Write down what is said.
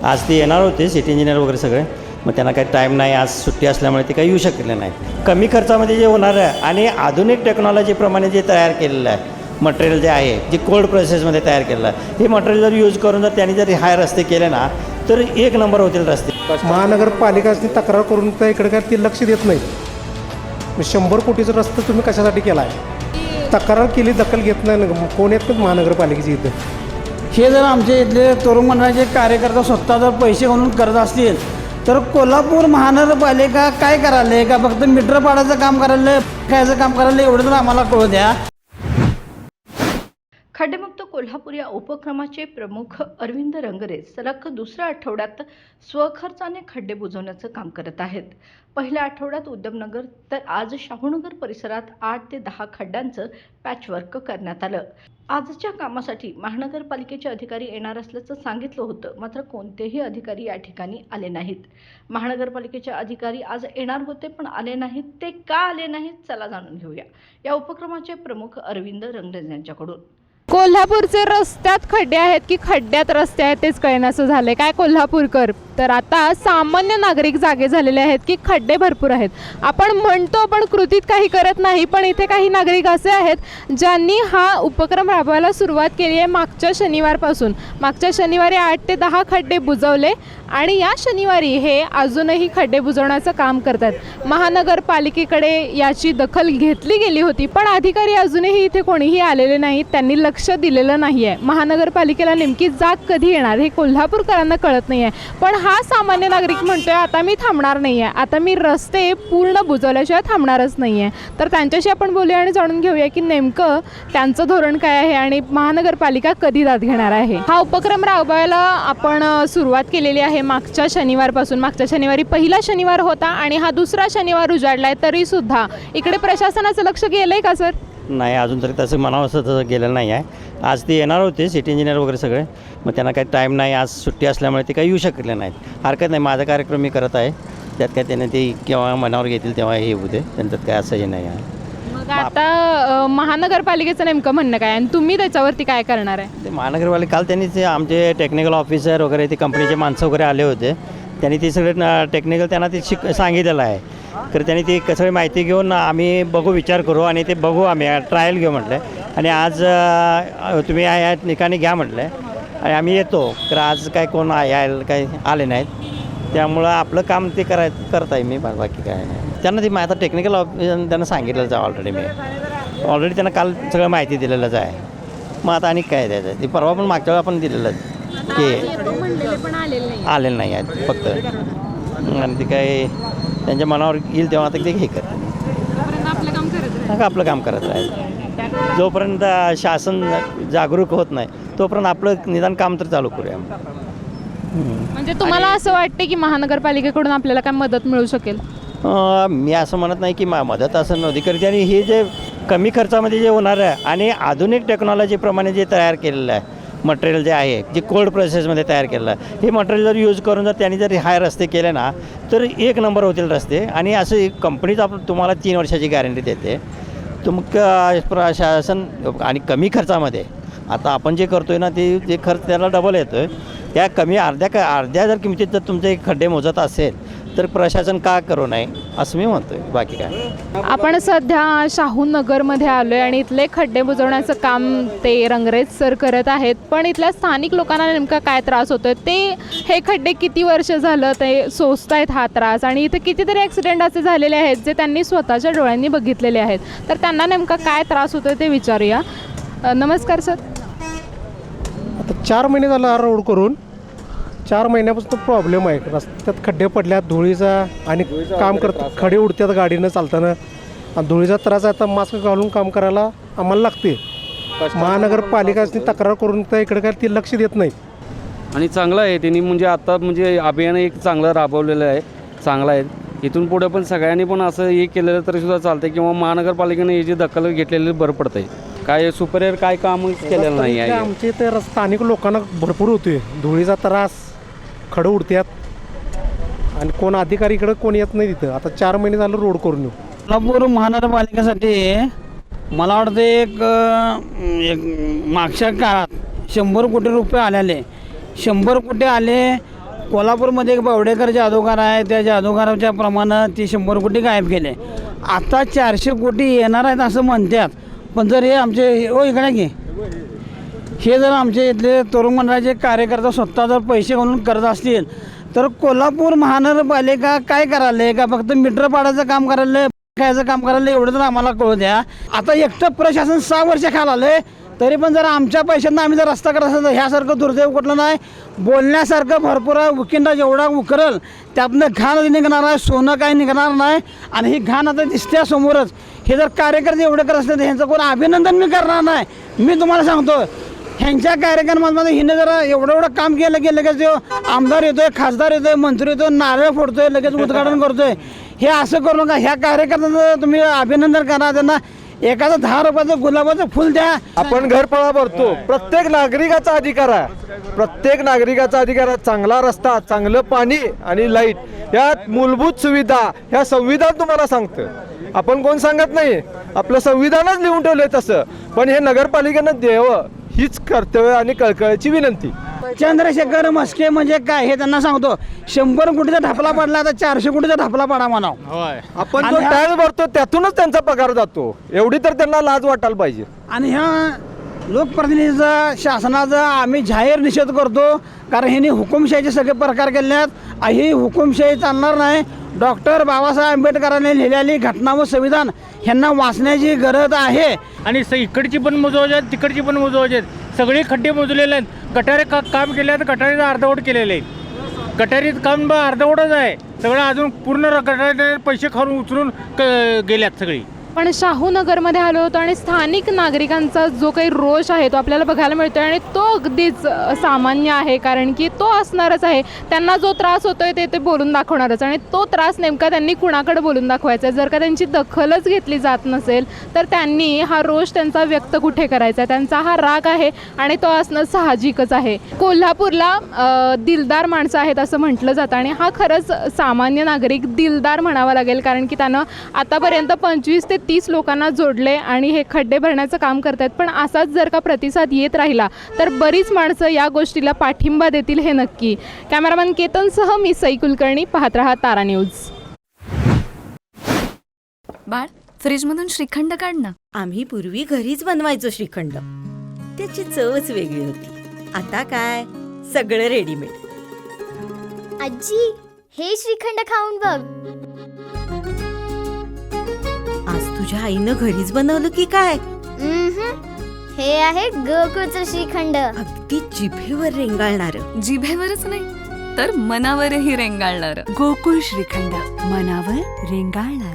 आज ते येणार होते सिटी इंजिनियर वगैरे सगळे, मग त्यांना काही टाईम नाही, आज सुट्टी असल्यामुळे ते काही येऊ शकले नाही. कमी खर्चामध्ये जे होणार आहे आणि आधुनिक टेक्नॉलॉजीप्रमाणे जे तयार केलेलं आहे मटेरियल जे आहे, जे कोल्ड प्रोसेसमध्ये तयार केलेलं आहे, हे मटेरियल जर यूज करून जर त्यांनी जर हाय रस्ते केले ना तर एक नंबर होतील रस्ते. महानगरपालिकाची तक्रार करून तर इकडे काय ते लक्ष देत नाही. 100 कोटीचा रस्ता तुम्ही कशासाठी केला आहे? तक्रार केली, दखल घेत नाही. कोण येत नाही महानगरपालिकेची इथं. हे जर आमच्या इथले तरुण मंडळाचे कार्यकर्ता स्वतः जर पैसे घालून करत असतील तर कोल्हापूर महानगरपालिका काय करायला, का फक्त मीटर पाडायचं काम करायला, खायचं काम करायला, एवढं तर आम्हाला कळू द्या. खड्डेमुक्त कोल्हापूर या उपक्रमाचे प्रमुख अरविंद रंगरे सलग दुसऱ्या आठवड्यात स्वखर्चाने खड्डे बुजवण्याचं काम करत आहेत. पहिल्या आठवड्यात उद्यमनगर तर आज शाहूनगर परिसरात 8 ते 10 खड्ड्यांचं पॅचवर्क करण्यात आलं. आजच्या कामासाठी महानगरपालिकेचे अधिकारी येणार असल्याचं सांगितलं होतं, मात्र कोणतेही अधिकारी या ठिकाणी आले नाहीत. महानगरपालिकेचे अधिकारी आज येणार होते पण आले नाहीत. ते का आले नाहीत चला जाणून घेऊया या उपक्रमाचे प्रमुख अरविंद रंगरे यांच्याकडून. कोल्हापूरचे रस्त्यात खड्डे आहेत की खड्ड्यात रस्ते आहेत तेच कळेनासं झालंय. काय कोल्हापूरकर तर आता सामान्य नागरिक जागे झालेले आहेत की खड्डे भरपूर आहेत. आपण म्हणतो पण कृतीत काही करत नाही. पण इथे काही नागरिक असे आहेत ज्यांनी हा उपक्रम राबवायला सुरुवात केली आहे मागच्या शनिवारपासून. मागच्या शनिवारी 8 ते 10 खड्डे बुजवले आणि या शनिवारी हे अजूनही खड्डे बुजवण्याचं काम करतात. महानगरपालिकेकडे याची दखल घेतली गेली होती पण अधिकारी अजूनही इथे कोणीही आलेले नाहीत. त्यांनी लक्ष दिलेलं नाही आहे. महानगरपालिकेला नेमकी जाग कधी येणार हे कोल्हापूरकरांना कळत नाही आहे. पण हा सामान्य नागरिक म्हणतोय आता मी थांबणार नाही आहे, आता मी रस्ते पूर्ण बुजवल्याशिवाय थांबणारच नाही आहे. तर त्यांच्याशी आपण बोलूया आणि जाणून घेऊया की नेमकं त्यांचं धोरण काय आहे आणि महानगरपालिका कधी दाद घेणार आहे. हा उपक्रम राबवायला आपण सुरुवात केलेली आहे मागच्या शनिवारपासून. मागच्या शनिवारी पहिला शनिवार होता आणि हा दुसरा शनिवार उजाडला आहे. तरी सुद्धा इकडे प्रशासनाचं लक्ष गेलंय का सर? नाही, अजून तरी तसं म्हणावं असं तसं गेलेलं नाही आहे. आज ते येणार होते सिटी इंजिनियर वगैरे सगळे, मग त्यांना काही टाईम नाही, आज सुट्टी असल्यामुळे ते काही येऊ शकले नाहीत. हरकत नाही, माझा कार्यक्रम मी करत आहे. त्यात काय त्याने ते केव्हा मनावर घेतील तेव्हा हे होते, त्यांच्यात काय असं हे नाही आहे. मग आता महानगरपालिकेचं नेमकं म्हणणं काय आणि तुम्ही त्याच्यावरती काय करणार आहे? ते महानगरपालिका काल त्यांनी ते आमचे टेक्निकल ऑफिसर वगैरे ते कंपनीचे माणसं वगैरे आले होते. त्यांनी ते सगळे टेक्निकल त्यांना ते सांगितलेलं आहे. तर त्यांनी ती सगळी माहिती घेऊन आम्ही बघू, विचार करू आणि ते बघू, आम्ही ट्रायल घेऊ म्हटलं. आणि आज तुम्ही या ठिकाणी घ्या म्हटलं आणि आम्ही येतो. तर आज काय कोण यायला काही आले नाहीत, त्यामुळं आपलं काम ते करत आहे मी, बाकी काय नाही. त्यांना ती आता टेक्निकल ऑफिसर त्यांना सांगितलंच आहे ऑलरेडी. ऑलरेडी त्यांना काल सगळं माहिती दिलेलंच आहे. मग आता आणि काय द्यायचं आहे, ती परवा पण मागच्या वेळा आपण दिलेलंच की आलेलं नाही आहेत फक्त. आणि ते काय त्यांच्या मनावर येईल तेव्हा आता ते हे करतात, आपलं काम करत राहील. जोपर्यंत शासन जागरूक होत नाही तोपर्यंत आपलं निदान काम तर चालू करूया. म्हणजे तुम्हाला असं वाटते की महानगरपालिकेकडून आपल्याला काय मदत मिळू शकेल? मी असं म्हणत नाही की मदत असं नव्हती करते. आणि हे जे कमी खर्चामध्ये जे होणार आहे आणि आधुनिक टेक्नॉलॉजीप्रमाणे जे तयार केलेलं आहे मटेरियल जे आहे, जे कोल्ड प्रोसेसमध्ये तयार केलेलं आहे, हे मटेरियल जर यूज करून जर त्यांनी जर हाय रस्ते केले ना तर एक नंबर होतील रस्ते. आणि असं कंपनीच तुम्हाला 3 वर्षाची गॅरंटी देते. प्रशासन आणि कमी खर्चामध्ये आता आपण जे करतो आहे ना ते खर्च त्याला डबल येतो आहे. त्या कमी अर्ध्या जर किमतीत जर तुमचे खड्डे मोजत असेल तर प्रशासन का करू नये असं मी म्हणतोय, बाकी काय. आपण सध्या शाहूनगरमध्ये आलो आहे आणि इथले खड्डे बुजवण्याचं काम ते रंगरेज सर करत आहेत. पण इथल्या स्थानिक लोकांना नेमका काय त्रास होतोय, ते हे खड्डे किती वर्ष झालं ते सोसतायत हा त्रास. आणि इथे कितीतरी ॲक्सिडेंट असे झालेले आहेत जे त्यांनी स्वतःच्या डोळ्यांनी बघितलेले आहेत. तर त्यांना नेमका काय त्रास होतोय ते विचारूया. नमस्कार सर. आता 4 महिने झाला हा रोड करून. 4 महिन्यापासून प्रॉब्लेम आहे. रस्त्यात खड्डे पडल्यात धुळीचा आणि काम करतात, खडे उडतात गाडीनं चालताना. आणि धुळीचा त्रास आहे. आता मास्क घालून काम करायला आम्हाला लागते. महानगरपालिकाची तक्रार करून तर इकडे काय ते लक्ष देत नाही. आणि चांगलं आहे त्यांनी म्हणजे आता म्हणजे अभियान एक चांगलं राबवलेलं आहे, चांगलं आहे. इथून पुढे पण सगळ्यांनी पण असं हे केलेलं तरी सुद्धा चालतं किंवा महानगरपालिकेने याची दखल घेतलेली बरं पडतं आहे. काय सुपरियर काय काम केलेलं नाही आहे. आमच्या इथे स्थानिक लोकांना भरपूर होतोय धुळीचा त्रास, खडं उडतात आणि कोण अधिकारी इकडं कोण येत नाही तिथं. आता 4 महिने झालं रोड करून येऊ. कोल्हापूर महानगरपालिकेसाठी मला वाटतं एक मागच्या काळात 100 कोटी रुपये आलेले. 100 कोटी आले कोल्हापूरमध्ये एक बावडेकर जादूगार आहे, त्या जादूगाराच्या प्रमाणे ती 100 कोटी गायब केले. आता 400 कोटी येणार आहेत असं म्हणतात. पण जर हे आमचे इकडे घे, हे जर आमचे इथले तरुण मंडळाचे कार्यकर्ते स्वतः जर पैसे घालून करत असतील तर कोल्हापूर महानगरपालिका काय करायला का फक्त मीटर पाडायचं काम करायला, खायचं काम करायला, एवढं तर आम्हाला कळू द्या. आता एकटं प्रशासन 6 वर्ष खायला आलं, तरी पण जर आमच्या पैशांना आम्ही जर रस्ता करत असेल तर ह्यासारखं दुर्दैव कुठलं नाही. बोलण्यासारखं भरपूर आहे. उकिंडा जेवढा उकरल त्यातनं घाण निघणार आहे, सोनं काही निघणार नाही. आणि ही घाण आता दिसत्या समोरच. हे जर कार्यकर्ते एवढे करत असले तर ह्यांचं कोण अभिनंदन मी करणार नाही. मी तुम्हाला सांगतो, ह्यांच्या कार्यक्रमामध्ये हिने जरा एवढं काम केलं की लगेच तो आमदार येतोय, खासदार येतोय, मंत्री येतोय, नारळ फोडतोय, लगेच उद्घाटन करतोय. हे असं करू नका. ह्या कार्यकर्त्यांचं तुम्ही अभिनंदन करा. त्यांना एखादं 10 रुपयाचं गुलाबाचं फुल द्या. आपण घरपळा भरतो. प्रत्येक नागरिकाचा अधिकार आहे. प्रत्येक नागरिकाचा अधिकार आहे. चांगला रस्ता, चांगलं पाणी आणि लाईट, ह्या मूलभूत सुविधा ह्या संविधान तुम्हाला सांगतं. आपण कोण सांगत नाही, आपलं संविधानच लिहून ठेवलंय तसं. पण हे नगरपालिकेनं द्यावं हीच कर्तव्य आणि कळकळीची विनंती. चंद्रशेखर म्हस्के म्हणजे काय हे त्यांना सांगतो. 100 कोटीचा ढापला पडला, आता 400 कोटीचा ढापला पडा म्हणावं. आपण जो टॅक्स भरतो त्यातूनच त्यांचा पगार जातो. एवढी तर त्यांना लाज वाटायला पाहिजे. आणि ह्या लोकप्रतिनिधीचा, शासनाचा आम्ही जाहीर निषेध करतो. कारण ह्यांनी हुकुमशाहीचे सगळे प्रकार केले आहेत. ही हुकुमशाही चालणार नाही. डॉक्टर बाबासाहेब आंबेडकरांनी लिहिलेली घटना व संविधान ह्यांना वाचण्याची गरज आहे. आणि इकडची पण मोजवायचे आहेत, तिकडची पण मोजवायचे आहेत. सगळे खड्डे मोजलेले आहेत. गटारे काम केले आहेत, गटारीचं अर्धवट केलेलं आहे. गटारीत काम अर्धवटच आहे सगळं. अजून पूर्ण गटारे पैसे खाऊन उचलून गेल्यात सगळी. पण शाहूनगरमध्ये आलो होतो आणि स्थानिक नागरिकांचा जो काही रोष आहे तो आपल्याला बघायला मिळतो आणि तो अगदीच सामान्य आहे. कारण की तो असणारच आहे. त्यांना जो त्रास होतोय ते बोलून दाखवणारच. आणि तो त्रास नेमका त्यांनी कुणाकडे बोलून दाखवायचा आहे. जर का त्यांची दखलच घेतली जात नसेल तर त्यांनी हा रोष त्यांचा व्यक्त कुठे करायचा आहे. त्यांचा हा राग आहे आणि तो असणं साहजिकच आहे. कोल्हापूरला दिलदार माणसं आहेत असं म्हटलं जातं आणि हा खरंच सामान्य नागरिक दिलदार म्हणावा लागेल. कारण की त्यानं आतापर्यंत 25 ते 30 लोकांना जोडले आणि हे खड्डे भरण्याचं काम करतात. पण असाच जर का प्रतिसाद येत राहिला तर बरीच माणसं या गोष्टीला पाठिंबा देतील हे नक्की. कॅमेरामॅन केतनसह मी सई कुलकर्णी, पाहत रहा तारा न्यूज. बाळ, फ्रीजमधून श्रीखंड काढ ना. आम्ही पूर्वी घरीच बनवायचो श्रीखंड. त्याची चवच वेगळी होती. आता काय सगळं रेडीमेड. आजी, हे श्रीखंड खाऊन बघ. आज तुझ्या आईनं घरीच बनवलं की काय? हे आहे गोकुळचं श्रीखंड. अगदी जिभेवर रेंगाळणार. जिभेवरच नाही तर मनावरही रेंगाळणार. गोकुळ श्रीखंड, मनावर रेंगाळणार.